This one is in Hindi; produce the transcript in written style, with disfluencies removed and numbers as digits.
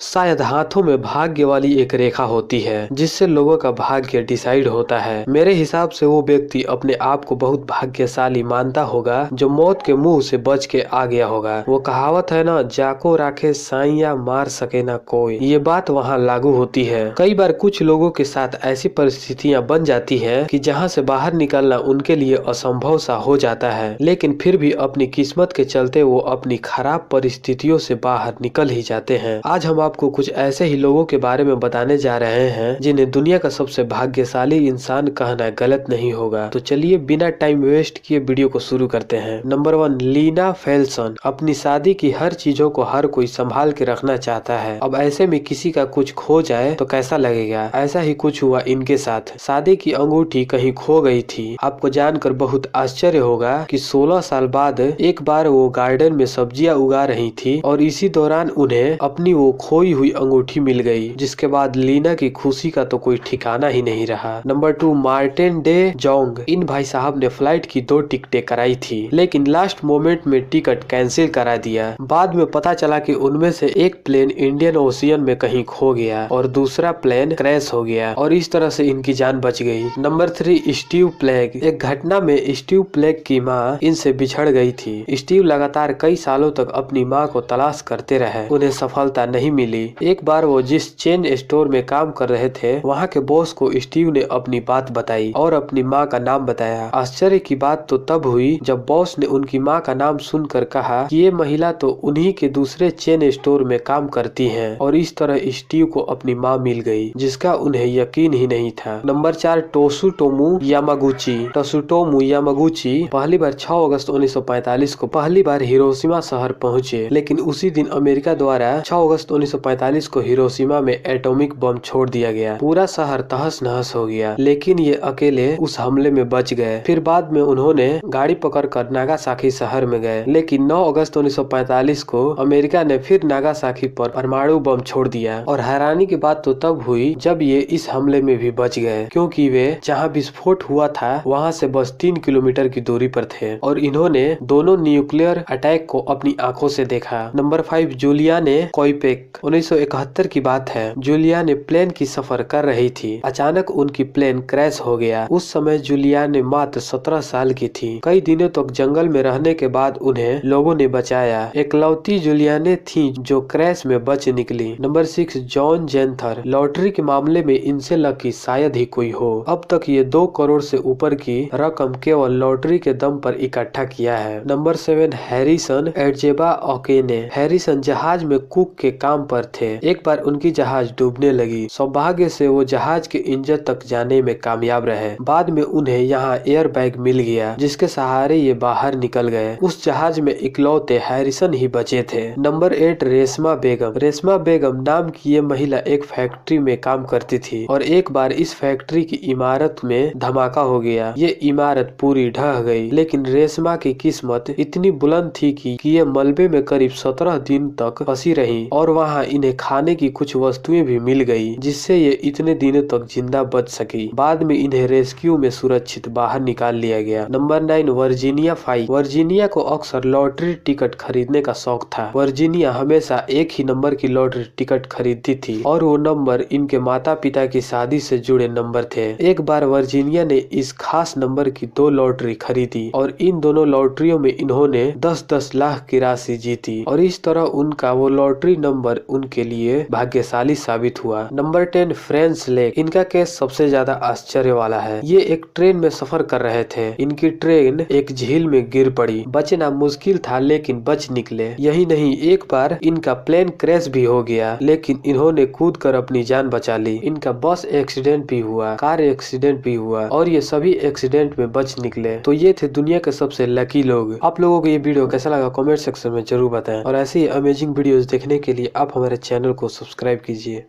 शायद हाथों में भाग्य वाली एक रेखा होती है जिससे लोगों का भाग्य डिसाइड होता है। मेरे हिसाब से वो व्यक्ति अपने आप को बहुत भाग्यशाली मानता होगा जो मौत के मुंह से बच के आ गया होगा। वो कहावत है ना, जाको राखे साइया मार सके ना कोई, ये बात वहाँ लागू होती है। कई बार कुछ लोगों के साथ ऐसी परिस्थितियाँ बन जाती है कि जहाँ से बाहर निकलना उनके लिए असंभव सा हो जाता है, लेकिन फिर भी अपनी किस्मत के चलते वो अपनी खराब परिस्थितियों से बाहर निकल ही जाते हैं। आज हम आपको कुछ ऐसे ही लोगों के बारे में बताने जा रहे हैं जिन्हें दुनिया का सबसे भाग्यशाली इंसान कहना गलत नहीं होगा। तो चलिए बिना टाइम वेस्ट किए वीडियो को शुरू करते हैं। नंबर 1, लीना फेल्सन। अपनी शादी की हर चीजों को हर कोई संभाल के रखना चाहता है। अब ऐसे में किसी का कुछ खो जाए तो कैसा लगेगा। ऐसा ही कुछ हुआ इनके साथ। शादी की अंगूठी कहीं खो गई थी। आपको जानकर बहुत आश्चर्य होगा कि 16 साल बाद एक बार वो गार्डन में सब्जियां उगा रही थी और इसी दौरान उन्हें अपनी वो खोई हुई अंगूठी मिल गई, जिसके बाद लीना की खुशी का तो कोई ठिकाना ही नहीं रहा। Number 2, Martin de Jong. इन भाई साहब ने फ्लाइट की 2 टिकटें कराई थी, लेकिन लास्ट मोमेंट में टिकट कैंसिल करा दिया। बाद में पता चला कि उनमें से एक प्लेन इंडियन ओशियन में कहीं खो गया और दूसरा प्लेन क्रैश हो गया और इस तरह से इनकी जान बच गई। Number 3, Steve plague. एक घटना में स्टीव प्लेग की माँ इनसे बिछड़ गई थी। स्टीव लगातार कई सालों तक अपनी माँ को तलाश करते रहे, उन्हें सफलता नहीं मिली। एक बार वो जिस चेन स्टोर में काम कर रहे थे वहाँ के बॉस को स्टीव ने अपनी बात बताई और अपनी माँ का नाम बताया। आश्चर्य की बात तो तब हुई जब बॉस ने उनकी माँ का नाम सुनकर कहा कि ये महिला तो उन्हीं के दूसरे चेन स्टोर में काम करती है और इस तरह स्टीव को अपनी माँ मिल गई, जिसका उन्हें यकीन ही नहीं था। Number 4, Tsutomu Yamaguchi. Tsutomu Yamaguchi पहली बार 6 अगस्त 1945 को पहली बार हिरोशिमा शहर पहुंचे, लेकिन उसी दिन अमेरिका द्वारा 6 अगस्त 1945 को हिरोशिमा में एटॉमिक बम छोड़ दिया गया। पूरा शहर तहस नहस हो गया, लेकिन ये अकेले उस हमले में बच गए। फिर बाद में उन्होंने गाड़ी पकड़कर नागासाकी शहर में गए, लेकिन 9 अगस्त 1945 को अमेरिका ने फिर नागासाकी पर परमाणु बम छोड़ दिया। और हैरानी की बात तो तब हुई जब ये इस हमले में भी बच गए, क्योंकि वे जहाँ विस्फोट हुआ था वहाँ से बस 3 किलोमीटर की दूरी पर थे और इन्होंने दोनों न्यूक्लियर अटैक को अपनी आंखों से देखा। नंबर 5, जूलियाने कोइपेक। 1971 की बात है। जूलिया ने प्लेन की सफर कर रही थी। अचानक उनकी प्लेन क्रैश हो गया। उस समय जूलिया ने मात्र 17 साल की थी। कई दिनों तक जंगल में रहने के बाद उन्हें लोगों ने बचाया। एकलौती जूलियाने थी जो क्रैश में बच निकली। Number 6, John जेंथर। लॉटरी के मामले में इनसे लकी शायद ही कोई हो। अब तक ये 2 करोड़ से ऊपर की रकम केवल लॉटरी के दम पर इकट्ठा किया है। Number 7, Harrison Odjegba Okene. Harrison जहाज में कुक के काम पर थे। एक बार उनकी जहाज डूबने लगी। सौभाग्य से वो जहाज के इंजन तक जाने में कामयाब रहे। बाद में उन्हें यहाँ एयर बैग मिल गया, जिसके सहारे ये बाहर निकल गए। उस जहाज में इकलौते हैरिसन ही बचे थे। नंबर 8, रेशमा बेगम। रेशमा बेगम नाम की ये महिला एक फैक्ट्री में काम करती थी और एक बार इस फैक्ट्री की इमारत में धमाका हो गया। ये इमारत पूरी ढह गई, लेकिन रेशमा की किस्मत इतनी बुलंद थी कि ये मलबे में करीब 17 दिन तक फंसी रही और वहाँ इन्हें खाने की कुछ वस्तुएं भी मिल गई, जिससे ये इतने दिनों तक जिंदा बच सकी। बाद में इन्हें रेस्क्यू में सुरक्षित बाहर निकाल लिया गया। नंबर 9, वर्जीनिया फाइक। वर्जीनिया को अक्सर लॉटरी टिकट खरीदने का शौक था। वर्जीनिया हमेशा एक ही नंबर की लॉटरी टिकट खरीदती थी और वो नंबर इनके माता पिता की शादी से जुड़े नंबर थे। एक बार वर्जीनिया ने इस खास नंबर की 2 लॉटरी खरीदी और इन दोनों लॉटरियों में इन्होंने 10-10 लाख की राशि जीती और इस तरह उनका वो लॉटरी नंबर उनके लिए भाग्यशाली साबित हुआ। Number 10, French lake. इनका केस सबसे ज्यादा आश्चर्य वाला है। ये एक ट्रेन में सफर कर रहे थे। इनकी ट्रेन एक झील में गिर पड़ी। बचना मुश्किल था, लेकिन बच निकले। यही नहीं, एक बार इनका प्लेन क्रैश भी हो गया, लेकिन इन्होंने कूद कर अपनी जान बचा ली। इनका बस एक्सीडेंट भी हुआ, कार एक्सीडेंट भी हुआ और ये सभी एक्सीडेंट में बच निकले। तो ये थे दुनिया के सबसे लकी लोग। आप लोगों को ये वीडियो कैसा लगा कमेंट सेक्शन में जरूर बताएं और ऐसी अमेजिंग वीडियोस देखने के लिए आप हमारे चैनल को सब्सक्राइब कीजिए।